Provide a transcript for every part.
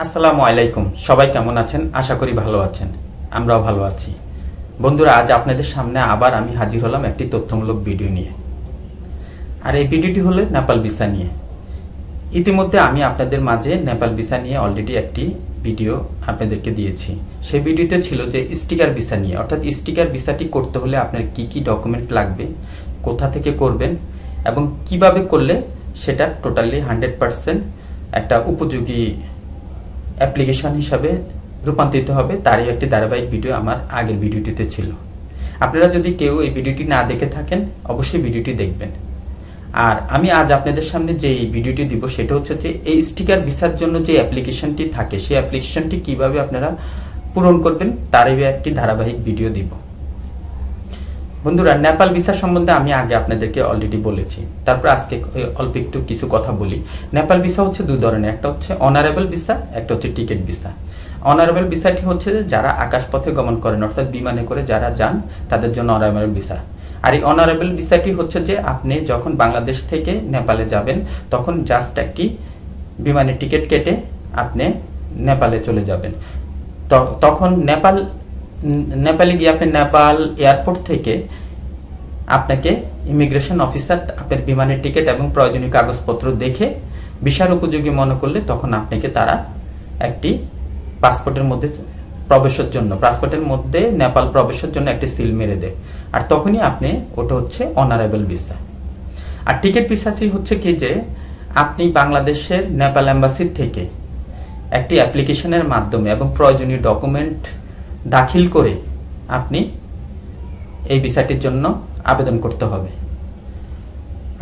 আসসালামু আলাইকুম। সবাই কেমন আছেন? আশা করি ভালো আছেন। আমরাও ভালো আছি। বন্ধুরা, আজ আপনাদের সামনে আবার আমি হাজির হলাম একটি তথ্যমূলক ভিডিও নিয়ে। আর এই ভিডিওটি হলো নেপাল ভিসা নিয়ে। ইতিমধ্যে আমি আপনাদের মাঝে নেপাল ভিসা নিয়ে অলরেডি একটি ভিডিও আপনাদেরকে দিয়েছি। সেই ভিডিওতে ছিল যে স্টিকার ভিসা নিয়ে, অর্থাৎ স্টিকার ভিসাটি করতে হলে আপনার কি কি ডকুমেন্ট লাগবে, কোথা থেকে করবেন এবং কিভাবে করলে সেটা টোটালি 100% একটা উপযোগী অ্যাপ্লিকেশন হিসাবে রূপান্তরিত হবে, তারই একটি ধারাবাহিক ভিডিও আমার আগের ভিডিওটিতে ছিল। আপনারা যদি কেউ এই ভিডিওটি না দেখে থাকেন, অবশ্যই ভিডিওটি দেখবেন। আর আমি আজ আপনাদের সামনে যে ভিডিওটি দিব সেটা হচ্ছে যে এই স্টিকার ভিসার জন্য যে অ্যাপ্লিকেশনটি থাকে, সেই অ্যাপ্লিকেশনটি কিভাবে আপনারা পূরণ করবেন তারই একটি ধারাবাহিক ভিডিও দিব। বন্ধুরা, নেপাল ভিসা সম্বন্ধে আমি আগে আপনাদেরকে অলরেডি বলেছি, তারপর আজকে অল্প একটু কিছু কথা বলি। নেপাল ভিসা হচ্ছে দুই ধরনের, একটা হচ্ছে অনারেবল ভিসা, একটা হচ্ছে টিকিট ভিসা। অনারেবল ভিসাটি হচ্ছে যারা আকাশপথে গমন করেন, অর্থাৎ বিমানে করে যারা যান তাদের জন্য অনারেবল ভিসা। আর এই অনারেবল ভিসাটি হচ্ছে যে আপনি যখন বাংলাদেশ থেকে নেপালে যাবেন তখন জাস্ট একটি বিমানের টিকিট কেটে আপনি নেপালে চলে যাবেন। তখন নেপালে গিয়ে আপনি নেপাল এয়ারপোর্ট থেকে আপনাকে ইমিগ্রেশন অফিসার আপনার বিমানের টিকিট এবং প্রয়োজনীয় কাগজপত্র দেখে ভিসার উপযোগী মনে করলে তখন আপনাকে তারা একটি পাসপোর্টের মধ্যে নেপাল প্রবেশের জন্য একটি সিল মেরে দেয়। আর তখনই আপনি ওটা হচ্ছে অনারেবল ভিসা। আর টিকিট ভিসাটি হচ্ছে কি যে আপনি বাংলাদেশের নেপাল এম্বাসির থেকে একটি অ্যাপ্লিকেশনের মাধ্যমে এবং প্রয়োজনীয় ডকুমেন্ট দাখিল করে আপনি এই ভিসাটির জন্য আবেদন করতে হবে।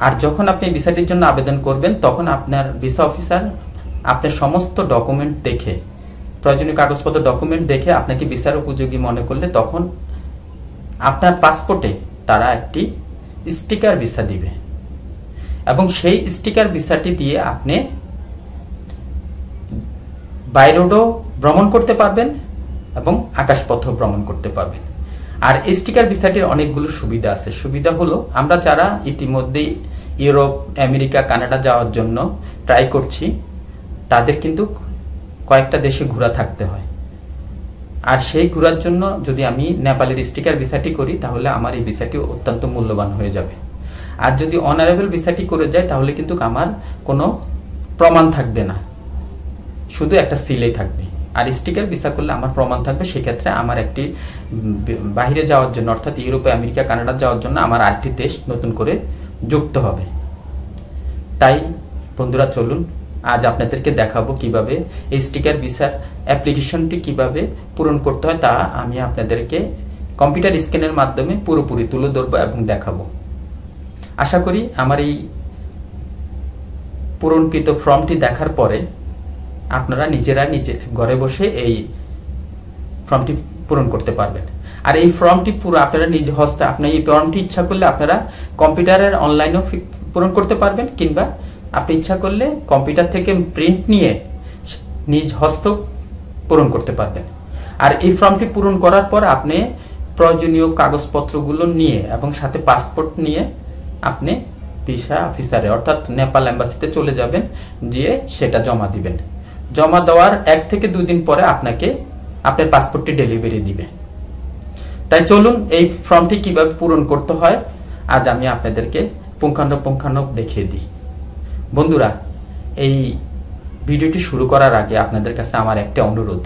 আর যখন আপনি ভিসাটির জন্য আবেদন করবেন তখন আপনার ভিসা অফিসার আপনার সমস্ত ডকুমেন্ট দেখে, প্রয়োজনীয় কাগজপত্র ডকুমেন্ট দেখে আপনাকে ভিসার উপযোগী মনে করলে তখন আপনার পাসপোর্টে তারা একটি স্টিকার ভিসা দিবে এবং সেই স্টিকার ভিসাটি দিয়ে আপনি বাই রোডও ভ্রমণ করতে পারবেন এবং আকাশপথেও ভ্রমণ করতে পারবেন। আর স্টিকার ভিসাটির অনেকগুলো সুবিধা আছে। সুবিধা হলো আমরা যারা ইতিমধ্যেই ইউরোপ, আমেরিকা, কানাডা যাওয়ার জন্য ট্রাই করছি তাদের কিন্তু কয়েকটা দেশে ঘোরা থাকতে হয়। আর সেই ঘোরার জন্য যদি আমি নেপালের স্টিকার ভিসাটি করি তাহলে আমার এই ভিসাটি অত্যন্ত মূল্যবান হয়ে যাবে। আর যদি অনারেবল ভিসাটি করে যায় তাহলে কিন্তু আমার কোনো প্রমাণ থাকবে না, শুধু একটা সিলেই থাকবে। আর স্টিকার ভিসা করলে আমার প্রমাণ থাকবে। সেক্ষেত্রে আমার একটি বাইরে যাওয়ার জন্য, অর্থাৎ ইউরোপে, আমেরিকা, কানাডা যাওয়ার জন্য আমার আরেকটি দেশ নতুন করে যুক্ত হবে। তাই বন্ধুরা, চলুন আজ আপনাদেরকে দেখাবো কিভাবে এই স্টিকার ভিসার অ্যাপ্লিকেশনটি কিভাবে পূরণ করতে হয়, তা আমি আপনাদেরকে কম্পিউটার স্ক্যানের মাধ্যমে পুরোপুরি তুলে ধরবো এবং দেখাবো। আশা করি আমার এই পূরণকৃত ফর্মটি দেখার পরে আপনারা নিজে ঘরে বসে এই ফর্মটি পূরণ করতে পারবেন। আর এই ফর্মটি পুরো আপনারা নিজ হস্তে, আপনার এই ফর্মটি ইচ্ছা করলে আপনারা কম্পিউটারের অনলাইনেও পূরণ করতে পারবেন, কিংবা আপনি ইচ্ছা করলে কম্পিউটার থেকে প্রিন্ট নিয়ে নিজ হস্ত পূরণ করতে পারবেন। আর এই ফর্মটি পূরণ করার পর আপনি প্রয়োজনীয় কাগজপত্রগুলো নিয়ে এবং সাথে পাসপোর্ট নিয়ে আপনি ভিসা অফিসারে, অর্থাৎ নেপাল এম্বাসিতে চলে যাবেন, গিয়ে সেটা জমা দিবেন। জমা দেওয়ার 1 থেকে 2 দিন পরে আপনাকে আপনার পাসপোর্টটি ডেলিভারি দিবে। তাই চলুন এই ফর্মটি কিভাবে পূরণ করতে হয় আজ আমি আপনাদেরকে পুঙ্খানুপুঙ্খানু দেখিয়ে দিই। বন্ধুরা, এই ভিডিওটি শুরু করার আগে আপনাদের কাছে আমার একটা অনুরোধ,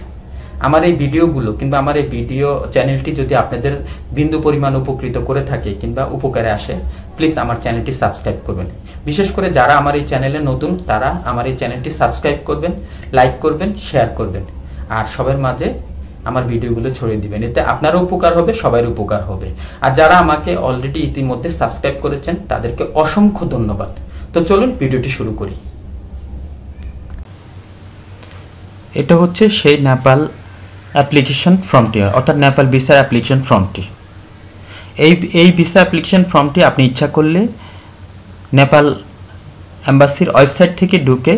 আমার এই ভিডিওগুলো কিংবা আমার এই ভিডিও চ্যানেলটি যদি আপনাদের বিন্দু পরিমাণ উপকৃত করে থাকে কিংবা উপকারে আসে, প্লিজ আমার চ্যানেলটি সাবস্ক্রাইব করবেন। বিশেষ করে যারা আমার এই চ্যানেলে নতুন তারা আমার এই চ্যানেলটি সাবস্ক্রাইব করবেন, লাইক করবেন, শেয়ার করবেন আর সবার মাঝে আমার ভিডিওগুলো ছড়িয়ে দিবেন। এতে আপনারও উপকার হবে, সবার উপকার হবে। আর যারা আমাকে অলরেডি ইতিমধ্যে সাবস্ক্রাইব করেছেন তাদেরকে অসংখ্য ধন্যবাদ। তো চলুন ভিডিওটি শুরু করি। এটা হচ্ছে সেই নেপাল অ্যাপ্লিকেশন ফর্মটি, অর্থাৎ নেপাল ভিসার অ্যাপ্লিকেশন ফর্মটি। এই ভিসা অ্যাপ্লিকেশন ফর্মটি আপনি ইচ্ছা করলে নেপাল এম্বাসির ওয়েবসাইট থেকে ঢুকে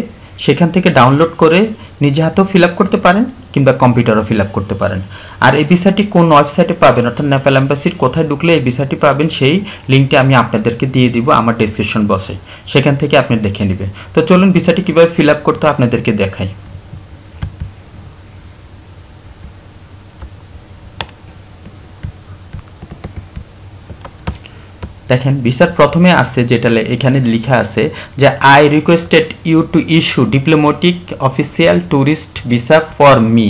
সেখান থেকে ডাউনলোড করে নিজে হাতেও ফিল আপ করতে পারেন কিংবা কম্পিউটারও ফিল আপ করতে পারেন। আর এই ভিসাটি কোন ওয়েবসাইটে পাবেন, অর্থাৎ নেপাল এম্বাসির কোথায় ঢুকলে এই ভিসাটি পাবেন, সেই লিঙ্কটি আমি আপনাদেরকে দিয়ে দিব আমার ডেসক্রিপশন বক্সে, সেখান থেকে আপনি দেখে নেবেন। তো চলুন ভিসাটি কীভাবে ফিল আপ করতে হয় আপনাদেরকে দেখাই। দেখেন ভিসার প্রথমে আছে যেটা এখানে লেখা আছে যে I requested you to issue diplomatic official tourist visa for me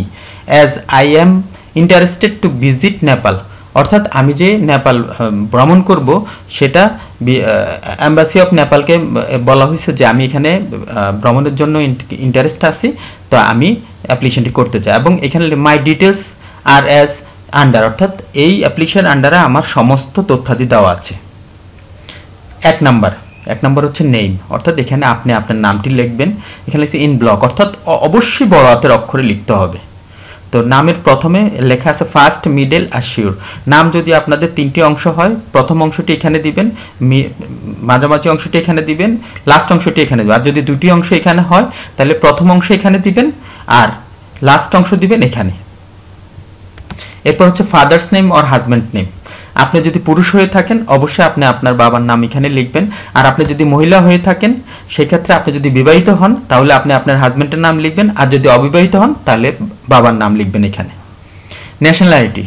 as I am interested to visit Nepal. অর্থাৎ আমি যে নেপাল ভ্রমণ করব সেটা এম্বাসি অফ নেপালকে বলা হয়েছে যে আমি এখানে ভ্রমণের জন্য ইন্টারেস্ট আছি, তো আমি অ্যাপ্লিকেশনটি করতে চাই। এবং এখানে মাই ডিটেলস আর অ্যাজ আন্ডার, অর্থাৎ এই অ্যাপ্লিকেশন আন্ডারে আমার সমস্ত তথ্যাদি দেওয়া আছে। এক নাম্বার হচ্ছে নেম, অর্থাৎ এখানে আপনি আপনার নামটি লিখবেন। এখানে লিখছে ইন ব্লক, অর্থাৎ অবশ্যই বড় হাতের অক্ষরে লিখতে হবে। তো নামের প্রথমে লেখা আছে ফার্স্ট মিডল আর শিওর। নাম যদি আপনাদের 3টি অংশ হয়, প্রথম অংশটি এখানে দিবেন, মাঝামাঝি অংশটি এখানে দিবেন, লাস্ট অংশটি এখানে দিবেন। আর যদি 2টি অংশ এখানে হয় তাহলে প্রথম অংশ এখানে দিবেন আর লাস্ট অংশ দিবেন এখানে। এরপর হচ্ছে father's name or husband name. আপনি যদি পুরুষ হয়ে থাকেন অবশ্যই আপনি আপনার বাবার নাম এখানে লিখবেন। আর আপনি যদি মহিলা হয়ে থাকেন সেক্ষেত্রে আপনি যদি বিবাহিত হন তাহলে আপনি আপনার হাজব্যান্ডের নাম লিখবেন, আর যদি অবিবাহিত হন তাহলে বাবার নাম লিখবেন এখানে। ন্যাশনালিটি,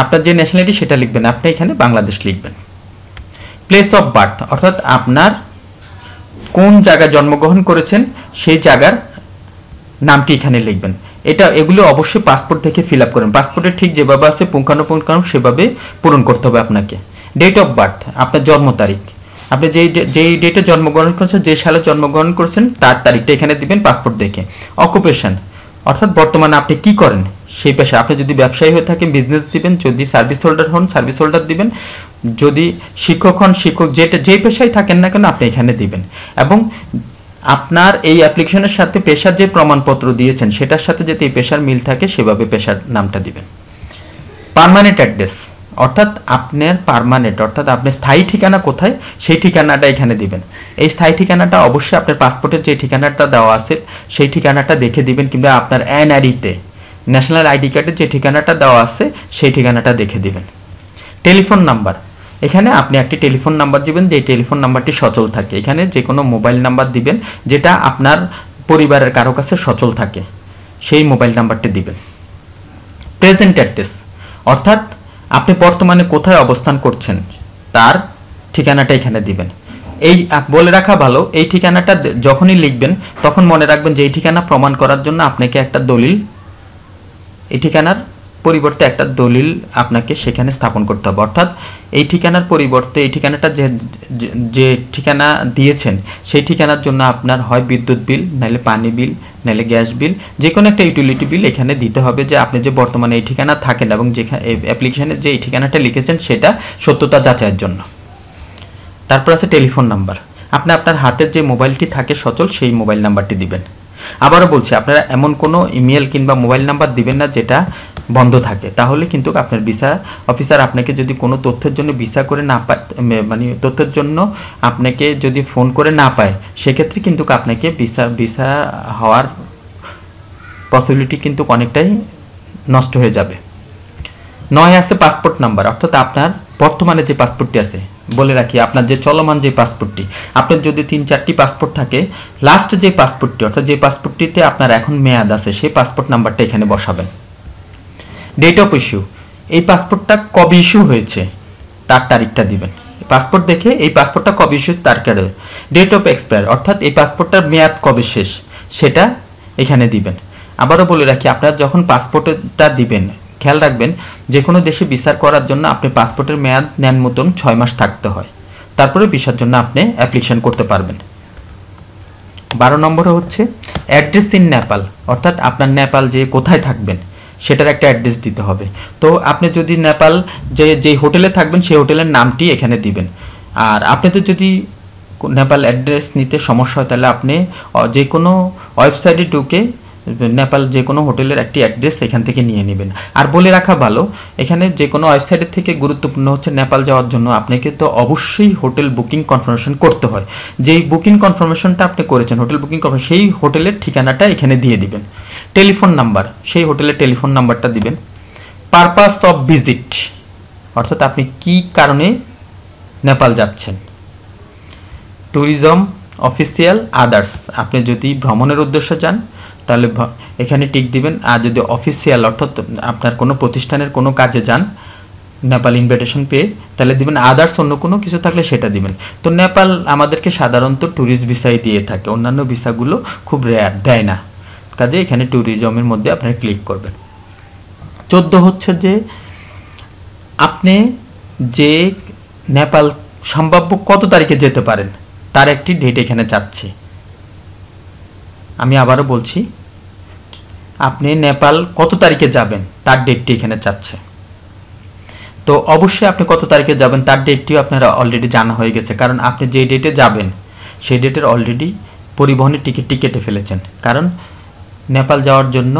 আপনার যে ন্যাশনালিটি সেটা লিখবেন, আপনি এখানে বাংলাদেশ লিখবেন। প্লেস অফ বার্থ, অর্থাৎ আপনার কোন জায়গায় জন্মগ্রহণ করেছেন সেই জায়গার নামটি এখানে লিখবেন। এগুলো অবশ্যই পাসপোর্ট থেকে ফিল আপ করেন, পাসপোর্টে ঠিক যেভাবে আছে পুঙ্খানুপুঙ্খ সেভাবে পূরণ করতে হবে আপনাকে। ডেট অফ বার্থ, আপনার জন্ম তারিখ, আপনি যেই ডেটে জন্মগ্রহণ করেছেন, যে সালে জন্মগ্রহণ করেছেন তার তারিখটা এখানে দিবেন পাসপোর্ট দেখে। অকুপেশন, অর্থাৎ বর্তমানে আপনি কি করেন সেই পেশা, আপনি যদি ব্যবসায়ী হয়ে থাকেন বিজনেস দিবেন, যদি সার্ভিস হোল্ডার হন সার্ভিস হোল্ডার দিবেন, যদি শিক্ষক হন শিক্ষক, যেই পেশায় থাকেন না কেন আপনি এখানে দিবেন। এবং আপনার এই অ্যাপ্লিকেশনের সাথে পেশার যে প্রমাণপত্র দিয়েছেন সেটার সাথে যাতে এই পেশার মিল থাকে সেভাবে পেশার নামটা দিবেন। পার্মানেন্ট অ্যাড্রেস, অর্থাৎ আপনার পার্মানেন্ট, অর্থাৎ আপনার স্থায়ী ঠিকানা কোথায় সেই ঠিকানাটা এখানে দিবেন। এই স্থায়ী ঠিকানাটা অবশ্যই আপনার পাসপোর্টের যে ঠিকানাটা দেওয়া আছে সেই ঠিকানাটা দেখে দিবেন, কিংবা আপনার এনআইডিতে ন্যাশনাল আইডি কার্ডের যে ঠিকানাটা দেওয়া আছে সেই ঠিকানাটা দেখে দিবেন। টেলিফোন নাম্বার, এখানে আপনি একটি টেলিফোন নাম্বার দিবেন যে টেলিফোন নাম্বারটি সচল থাকে। এখানে যে কোনো মোবাইল নাম্বার দিবেন যেটা আপনার পরিবারের কারো কাছে সচল থাকে, সেই মোবাইল নাম্বারটি দিবেন। প্রেজেন্ট অ্যাড্রেস, অর্থাৎ আপনি বর্তমানে কোথায় অবস্থান করছেন তার ঠিকানাটা এখানে দিবেন। এই বলে রাখা ভালো, এই ঠিকানাটা যখনই লিখবেন তখন মনে রাখবেন যে এই ঠিকানা প্রমাণ করার জন্য আপনাকে একটা দলিল, এই ঠিকানার পরিবর্তে একটা দলিল আপনাকে সেখানে স্থাপন করতে হবে। অর্থাৎ এই ঠিকানার পরিবর্তে এই ঠিকানাটা যে ঠিকানা দিয়েছেন সেই ঠিকানার জন্য আপনার হয় বিদ্যুৎ বিল, নাহলে পানি বিল, নাহলে গ্যাস বিল, যে কোনো একটা ইউটিলিটি বিল এখানে দিতে হবে যে আপনি যে বর্তমানে এই ঠিকানা থাকেন এবং যেখানে অ্যাপ্লিকেশনে যে এই ঠিকানাটা লিখেছেন সেটা সত্যতা যাচাইয়ের জন্য। তারপর আছে টেলিফোন নাম্বার, আপনি আপনার হাতের যে মোবাইলটি থাকে সচল সেই মোবাইল নাম্বারটি দিবেন। আবারও বলছি, আপনারা এমন কোনো ইমেল কিংবা মোবাইল নাম্বার দিবেন না যেটা বন্ধ থাকে, তাহলে কিন্তু আপনার ভিসা অফিসার আপনাকে যদি কোনো তথ্যের জন্য ভিসা করে না পায়, মানে তথ্যের জন্য আপনাকে যদি ফোন করে না পায় সেক্ষেত্রে কিন্তু আপনাকে ভিসা হওয়ার পসিবিলিটি কিন্তু অনেকটাই নষ্ট হয়ে যাবে। 9 আছে পাসপোর্ট নাম্বার, অর্থাৎ আপনার বর্তমানে যে পাসপোর্টটি আছে, বলে রাখি আপনার যে চলমান যে পাসপোর্টটি, আপনার যদি 3-4টি পাসপোর্ট থাকে, লাস্ট যে পাসপোর্টটি অর্থাৎ যে পাসপোর্টটিতে আপনার এখন মেয়াদ আছে সেই পাসপোর্ট নাম্বারটা এখানে বসাবেন। ডেট অফ ইস্যু, এই পাসপোর্টটা কবে ইস্যু হয়েছে তার তারিখটা দিবেন। পাসপোর্ট দেখে এই পাসপোর্টটা কবে ইস্যু তারিখটা দেবেন। ডেট অফ এক্সপায়ার, অর্থাৎ এই পাসপোর্টটার মেয়াদ কবে শেষ সেটা এখানে দিবেন। আবারও বলে রাখি, আপনারা যখন পাসপোর্টটা দিবেন খেয়াল রাখবেন যে কোনো দেশে ভিসা করার জন্য আপনি পাসপোর্টের মেয়াদ নেন মতন 6 মাস থাকতে হয়, তারপরে ভিসার জন্য আপনি অ্যাপ্লিকেশন করতে পারবেন। 12 নম্বরে হচ্ছে অ্যাড্রেস ইন নেপাল, অর্থাৎ আপনার নেপাল যে কোথায় থাকবেন সেটার একটা অ্যাড্রেস দিতে হবে। তো আপনি যদি নেপাল যে হোটেলে থাকবেন সেই হোটেলের নামটি এখানে দিবেন। আর আপনাদের যদি নেপাল অ্যাড্রেস নিতে সমস্যা হয় তাহলে আপনি যে কোনো ওয়েবসাইটে ঢুকে নেপাল যে কোনো হোটেলের একটি অ্যাড্রেস এখান থেকে নিয়ে নেবেন। আর বলে রাখা ভালো, এখানে যে কোনো ওয়েবসাইটের থেকে গুরুত্বপূর্ণ হচ্ছে নেপাল যাওয়ার জন্য আপনাকে তো অবশ্যই হোটেল বুকিং কনফার্মেশন করতে হয়। যেই বুকিং কনফার্মেশনটা আপনি করেছেন হোটেল বুকিং কনফার্মেশন, সেই হোটেলের ঠিকানাটা এখানে দিয়ে দিবেন। টেলিফোন নাম্বার, সেই হোটেলের টেলিফোন নাম্বারটা দিবেন। পারপাস অফ ভিজিট, অর্থাৎ আপনি কি কারণে নেপাল যাচ্ছেন। ট্যুরিজম অফিসিয়াল আদার্স, আপনি যদি ভ্রমণের উদ্দেশ্যে যান তাহলে এখানে টিক দিবেন। আর যদি অফিসিয়াল অর্থাৎ আপনার কোনো প্রতিষ্ঠানের কোনো কাজে যান নেপাল ইনভিটেশন পেয়ে তাহলে দিবেন, আদার্স অন্য কোনো কিছু থাকলে সেটা দিবেন। তো নেপাল আমাদেরকে সাধারণত ট্যুরিস্ট ভিসাই দিয়ে থাকে, অন্যান্য ভিসাগুলো খুব রেয়ার দেয় না, কাজে এখানে ট্যুরিজমের মধ্যে আপনারা ক্লিক করবেন। 14 হচ্ছে যে আপনি যে নেপাল সম্ভাব্য কত তারিখে যেতে পারেন তার একটি ডেট এখানে চাচ্ছে। আমি আবারও বলছি, আপনি নেপাল কত তারিখে যাবেন তার ডেটটি এখানে চাচ্ছে। তো অবশ্যই আপনি কত তারিখে যাবেন তার ডেটটিও আপনারা অলরেডি জানা হয়ে গেছে, কারণ আপনি যে ডেটে যাবেন সেই ডেটের অলরেডি পরিবহনের টিকিটটি কেটে ফেলেছেন। কারণ নেপাল যাওয়ার জন্য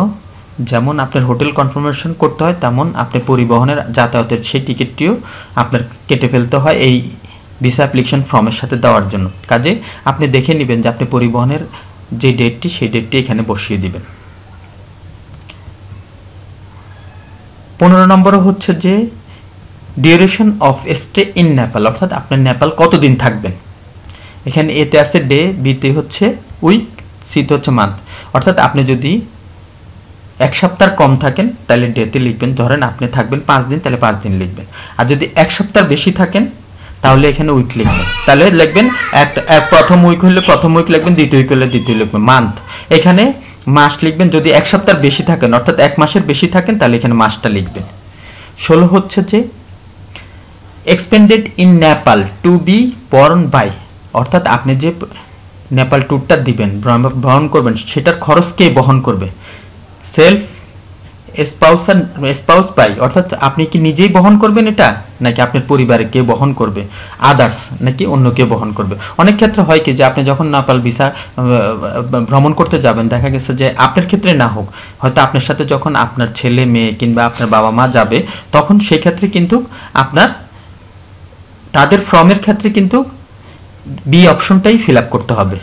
যেমন আপনার হোটেল কনফার্মেশন করতে হয়, তেমন আপনি পরিবহনের যাতায়াতের সেই টিকিটটিও আপনার কেটে ফেলতে হয় এই ভিসা অ্যাপ্লিকেশন ফর্মের সাথে দেওয়ার জন্য। কাজে আপনি দেখে নেবেন যে আপনি পরিবহনের যে ডেটটি সেই ডেটটি এখানে বসিয়ে দিবেন। 15 নম্বরে হচ্ছে যে duration of stay in Nepal, অর্থাৎ আপনার নেপাল কতদিন থাকবেন। এখানে এতে আছে ডে, বিতে হচ্ছে উইক, সিতে হচ্ছে মান্থ। অর্থাৎ আপনি যদি 1 সপ্তাহ কম থাকেন তাহলে ডেতে লিখবেন, ধরেন আপনি থাকবেন 5 দিন তাহলে 5 দিন লিখবেন। আর যদি 1 সপ্তাহ বেশি থাকেন তাহলে এখানে উইক লিখবেন, তাহলে লিখবেন প্রথম উইক হলে প্রথম উইক লিখবেন, দ্বিতীয় উইক হলে দ্বিতীয় লিখবেন। মান্থ এখানে মাস লিখবেন, যদি 1 সপ্তাহ বেশি থাকেন অর্থাৎ 1 মাসের বেশি থাকেন তাহলে এখানে মাসটা লিখবেন। 16 হচ্ছে যে expended in Nepal to be borne by, অর্থাৎ আপনি যে নেপাল ট্যুরটা দিবেন বহন করবেন সেটার খরচ কে বহন করবে। সেলফ স্পাউস বাই, অর্থাৎ আপনি কি নিজেই বহন করবেন এটা, নাকি আপনার পরিবারে কে বহন করবে, আদার্স নাকি অন্য কেউ বহন করবে। অনেক ক্ষেত্রে হয় কি যে আপনি যখন নেপাল ভিসা ভ্রমণ করতে যাবেন দেখা গেছে যে আপনার ক্ষেত্রে না হোক, হয়তো আপনার সাথে যখন আপনার ছেলে মেয়ে কিংবা আপনার বাবা মা যাবে তখন সেই ক্ষেত্রে কিন্তু আপনার তাদের ফর্মের ক্ষেত্রে কিন্তু বি অপশনটাই ফিল আপ করতে হবে।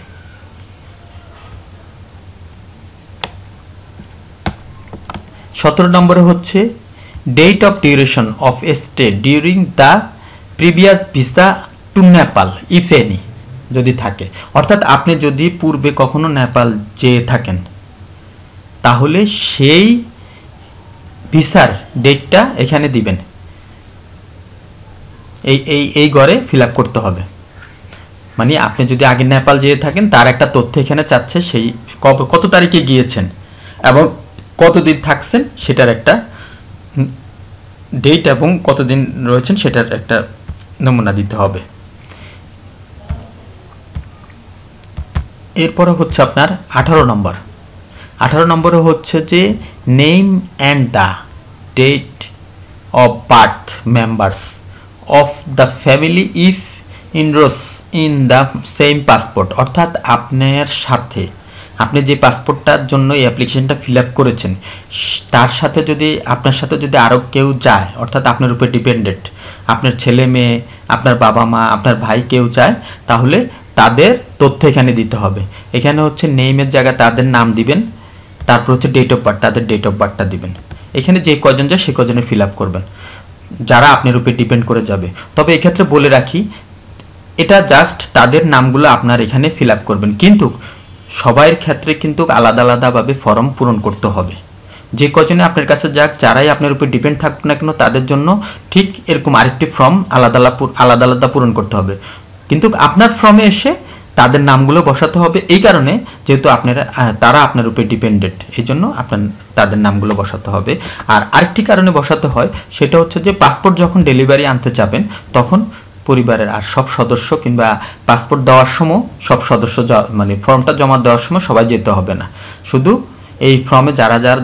সতেরো নম্বরে হচ্ছে date of duration of stay during the previous visa to Nepal if any, যদি থাকে। অর্থাৎ আপনি যদি পূর্বে কখনো নেপাল যেয়ে থাকেন তাহলে সেই ভিসার ডেটটা এখানে দিবেন, এই ঘরে ফিল আপ করতে হবে। মানে আপনি যদি আগে নেপাল যেয়ে থাকেন তার একটা তথ্য এখানে চাচ্ছে, সেই কত তারিখে গিয়েছেন এবং কতদিন থাকছেন সেটার একটা ডেট এবং কতদিন রয়েছেন সেটার একটা নমুনা দিতে হবে। এরপরে হচ্ছে আপনার 18 নম্বরে হচ্ছে যে name and the date of birth members of the family if enrolls in the same passport, অর্থাৎ আপনার সাথে আপনি যে পাসপোর্টটার জন্য এই অ্যাপ্লিকেশনটা ফিল আপ করেছেন তার সাথে যদি আপনার সাথে যদি আরও কেউ যায়, অর্থাৎ আপনার উপরে ডিপেন্ডেন্ট আপনার ছেলে মেয়ে, আপনার বাবা মা, আপনার ভাই কেউ যায়, তাহলে তাদের তথ্য এখানে দিতে হবে। এখানে হচ্ছে নেইমের জায়গায় তাদের নাম দিবেন, তারপর হচ্ছে ডেট অফ বার্থ, তাদের ডেট অফ বার্থটা দিবেন। এখানে যে কজন যায় সে কজনে ফিল আপ করবেন যারা আপনার উপরে ডিপেন্ড করে যাবে। তবে এক্ষেত্রে বলে রাখি এটা জাস্ট তাদের নামগুলো আপনার এখানে ফিল আপ করবেন, কিন্তু সবাইয়ের ক্ষেত্রে কিন্তু আলাদা আলাদাভাবে ফর্ম পূরণ করতে হবে। যে কজনে আপনার কাছে যাক, যারাই আপনার উপর ডিপেন্ড থাকুক না কেন তাদের জন্য ঠিক এরকম আরেকটি ফর্ম আলাদা আলাদা পূরণ করতে হবে, কিন্তু আপনার ফর্মে এসে তাদের নামগুলো বসাতে হবে। এই কারণে যেহেতু তারা আপনার উপর ডিপেন্ডেন্ট, এই জন্য আপনার তাদের নামগুলো বসাতে হবে। আর আরেকটি কারণে বসাতে হয় সেটা হচ্ছে যে পাসপোর্ট যখন ডেলিভারি আনতে যাবেন তখন পরিবারের আর সব সদস্য কিংবা পাসপোর্ট দেওয়ার সময় সব সদস্য মানে ফর্মটা জমা দেওয়ার সময় সবাই যেতে হবে না, শুধু এই ফর্মে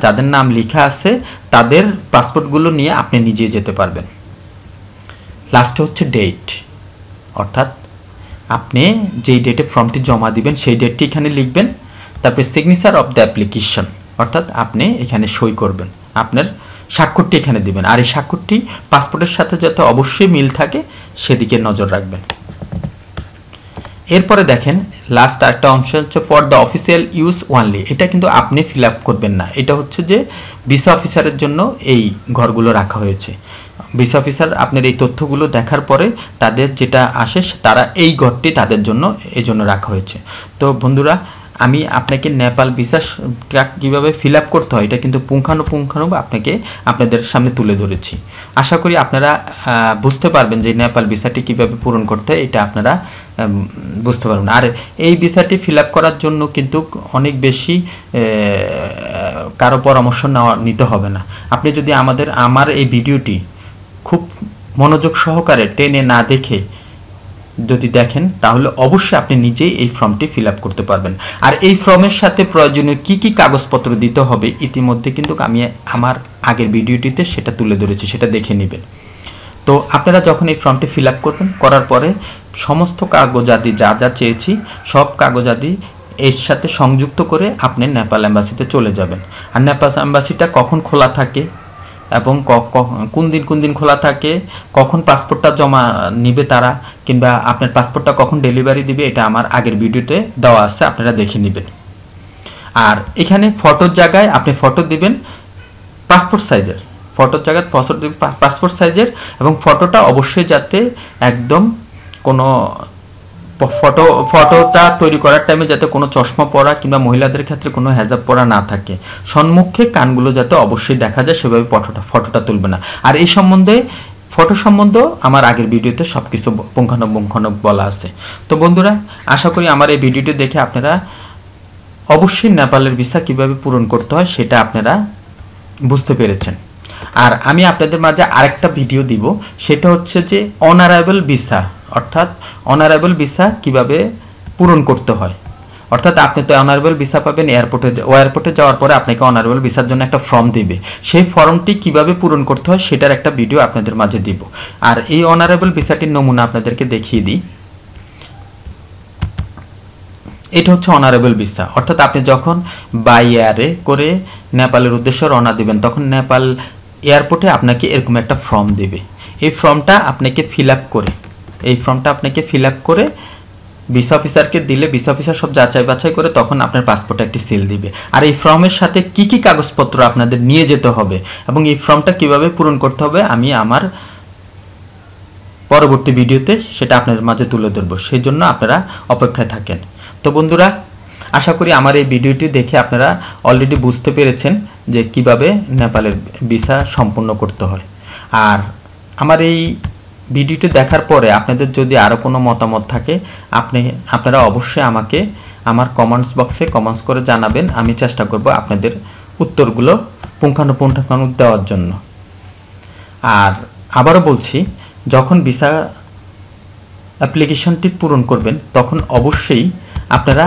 যাদের নাম লেখা আছে তাদের পাসপোর্টগুলো নিয়ে আপনি নিজে যেতে পারবেন। লাস্টে হচ্ছে ডেট, অর্থাৎ আপনি যেই ডেটে ফর্মটি জমা দিবেন সেই ডেটটি এখানে লিখবেন। তারপরে সিগনেচার অফ দ্য অ্যাপ্লিকেশন, অর্থাৎ আপনি এখানে সই করবেন, আপনার স্বাক্ষরটি এখানে দিবেন। আর এই স্বাক্ষরটি পাসপোর্টের সাথে যাতে অবশ্যই মিল থাকে সেদিকে নজর রাখবেন। এরপরে দেখেন লাস্ট একটা অংশ হচ্ছে for the official use only, এটা কিন্তু আপনি ফিল আপ করবেন না, এটা হচ্ছে যে ভিসা অফিসারের জন্য এই ঘরগুলো রাখা হয়েছে। ভিসা অফিসার আপনার এই তথ্যগুলো দেখার পরে তাদের যেটা আসে তারা এই ঘরটি তাদের জন্য এই জন্য রাখা হয়েছে। তো বন্ধুরা আমি আপনাকে নেপাল ভিসা কীভাবে ফিল আপ করতে হয় এটা কিন্তু পুঙ্খানুপুঙ্খানুভাবে আপনাদের সামনে তুলে ধরেছি। আশা করি আপনারা বুঝতে পারবেন যে নেপাল ভিসাটি কীভাবে পূরণ করতে হয়, এটা আপনারা বুঝতে পারবেন। আর এই ভিসাটি ফিল আপ করার জন্য কিন্তু অনেক বেশি কারো পরামর্শ নিতে হবে না। আপনি যদি আমার এই ভিডিওটি খুব মনোযোগ সহকারে টেনে না দেখে যদি দেখেন, তাহলে অবশ্যই আপনি নিজেই এই ফর্মটি ফিল আপ করতে পারবেন। আর এই ফর্মের সাথে প্রয়োজনীয় কি কি কাগজপত্র দিতে হবে ইতিমধ্যে কিন্তু আমি আমার আগের ভিডিওটিতে সেটা তুলে ধরেছি, সেটা দেখে নেবেন। তো আপনারা যখন এই ফর্মটি ফিল আপ করবেন, করার পরে সমস্ত কাগজাদি যা যা চেয়েছি সব কাগজাদি এর সাথে সংযুক্ত করে আপনি নেপাল এম্বাসিতে চলে যাবেন। আর নেপাল এম্বাসিটা কখন খোলা থাকে এবং কোন দিন খোলা থাকে, কখন পাসপোর্টটা জমা নিবে তারা, কিংবা আপনার পাসপোর্টটা কখন ডেলিভারি দিবে, এটা আমার আগের ভিডিওতে দেওয়া আছে, আপনারা দেখে নেবেন। আর এখানে ফটোর জায়গায় আপনি ফটো দিবেন পাসপোর্ট সাইজের, ফটোর জায়গায় পাসপোর্ট সাইজের, এবং ফটোটা অবশ্যই যাতে একদম কোনো ফটোটা তৈরি করার টাইমে যাতে কোনো চশমা পরা কিংবা মহিলাদের ক্ষেত্রে কোনো হেজাব পরা না থাকে, সম্মুখে কানগুলো যাতে অবশ্যই দেখা যায় সেভাবে ফটোটা তুলবে না। আর এই ফটো সম্বন্ধেও আমার আগের ভিডিওতে সব কিছু পুঙ্খানুপুঙ্খানু বলা আছে। তো বন্ধুরা, আশা করি আমার এই ভিডিওটি দেখে আপনারা অবশ্যই নেপালের ভিসা কিভাবে পূরণ করতে হয় সেটা আপনারা বুঝতে পেরেছেন। আর আমি আপনাদের মাঝে আরেকটা ভিডিও দিব, সেটা হচ্ছে যে অনারাইভাল ভিসা, অর্থাৎ অনারাইভাল ভিসা কিভাবে পূরণ করতে হয়। অর্থাৎ আপনি তো অনারেবল ভিসা পাবেন এয়ারপোর্টে যাওয়ার পরে আপনাকে অনারেবল ভিসার জন্য একটা ফর্ম দিবে, সেই ফর্মটি কিভাবে পূরণ করতে হয় সেটার একটা ভিডিও আপনাদের মাঝে দিব। আর এই অনারেবল ভিসাটির নমুনা আপনাদেরকে দেখিয়ে দিই। এটা হচ্ছে অনারেবল ভিসা, অর্থাৎ আপনি যখন বাই এয়ারে করে নেপালের উদ্দেশ্যে রওনা দিবেন, তখন নেপাল এয়ারপোর্টে আপনাকে এরকম একটা ফর্ম দিবে। এই ফর্মটা আপনাকে ফিল আপ করে ভিসা অফিসারকে দিলে ভিসা অফিসার সব যাচাই বাছাই করে তখন আপনার পাসপোর্টে একটি সিল দিবে। আর এই ফর্মের সাথে কি কি কাগজপত্র আপনাদের নিয়ে যেতে হবে এবং এই ফর্মটা কিভাবে পূরণ করতে হবে আমি আমার পরবর্তী ভিডিওতে সেটা আপনাদের মাঝে তুলে ধরবো, সেই জন্য আপনারা অপেক্ষায় থাকেন। তো বন্ধুরা, আশা করি আমার এই ভিডিওটি দেখে আপনারা অলরেডি বুঝতে পেরেছেন যে কিভাবে নেপালের ভিসা সম্পূর্ণ করতে হয়। আর আমার এই ভিডিওটি দেখার পরে আপনাদের যদি আরও কোনো মতামত থাকে আপনারা অবশ্যই আমাকে আমার কমেন্টস বক্সে কমেন্টস করে জানাবেন। আমি চেষ্টা করব আপনাদের উত্তরগুলো পুঙ্খানুপুঙ্খানু দেওয়ার জন্য। আর আবারও বলছি, যখন ভিসা অ্যাপ্লিকেশনটি পূরণ করবেন তখন অবশ্যই আপনারা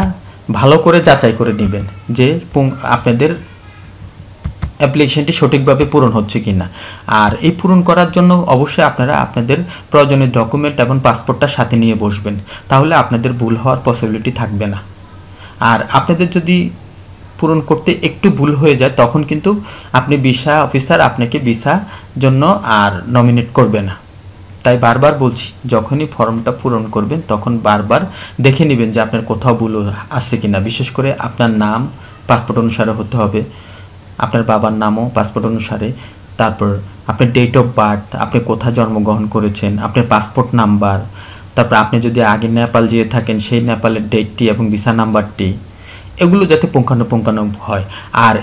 ভালো করে যাচাই করে নেবেন যে আপনাদের অ্যাপ্লিকেশনটি সঠিকভাবে পূরণ হচ্ছে কিনা। আর এই পূরণ করার জন্য অবশ্যই আপনারা আপনাদের প্রয়োজনীয় ডকুমেন্ট এবং পাসপোর্টটা সাথে নিয়ে বসবেন, তাহলে আপনাদের ভুল হওয়ার পসিবিলিটি থাকবে না। আর আপনাদের যদি পূরণ করতে একটু ভুল হয়ে যায় তখন কিন্তু আপনি ভিসা অফিসার আপনাকে ভিসা জন্য আর নমিনেট করবে না। তাই বারবার বলছি, যখনই ফর্মটা পূরণ করবেন তখন বারবার দেখে নেবেন যে আপনার কোথাও ভুল আছে কিনা। বিশেষ করে আপনার নাম পাসপোর্ট অনুসারে হতে হবে, আপনার বাবার নামও পাসপোর্ট অনুসারে, তারপর আপনার ডেট অফ বার্থ, আপনি কোথায় জন্মগ্রহণ করেছেন, আপনার পাসপোর্ট নাম্বার, তারপর আপনি যদি আগে নেপাল যেয়ে থাকেন সেই নেপালের ডেটটি এবং ভিসা নাম্বারটি, এগুলো যাতে পুঙ্খানুপুঙ্খানু হয়। আর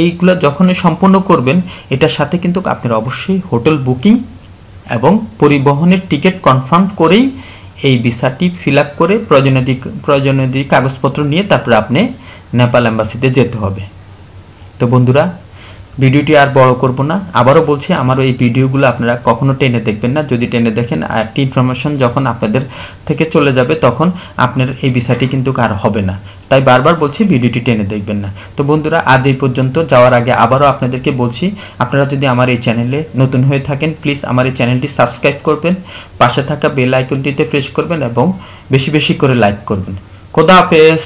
এইগুলো যখনই সম্পূর্ণ করবেন এটার সাথে কিন্তু আপনার অবশ্যই হোটেল বুকিং এবং পরিবহনের টিকিট কনফার্ম করেই এই ভিসাটি ফিল আপ করে প্রয়োজনীয় কাগজপত্র নিয়ে তারপর আপনি নেপাল এম্বাসিতে যেতে হবে। তো বন্ধুরা, ভিডিওটি আর বড় করব না, আবারও বলছি আমার এই ভিডিওগুলো আপনারা কখনো টেনে দেখবেন না। যদি টেনে দেখেন একটি ইনফরমেশন যখন আপনাদের থেকে চলে যাবে তখন আপনার এই ভিসাটি কিন্তু আর হবে না। তাই বারবার বলছি ভিডিওটি টেনে দেখবেন না। তো বন্ধুরা, আজ এই পর্যন্ত। যাওয়ার আগে আবারও আপনাদেরকে বলছি, আপনারা যদি আমার এই চ্যানেলে নতুন হয়ে থাকেন প্লিজ আমার এই চ্যানেলটি সাবস্ক্রাইব করবেন, পাশে থাকা বেল আইকনটিতে প্রেস করবেন এবং বেশি বেশি করে লাইক করবেন। খোদা হাফেজ।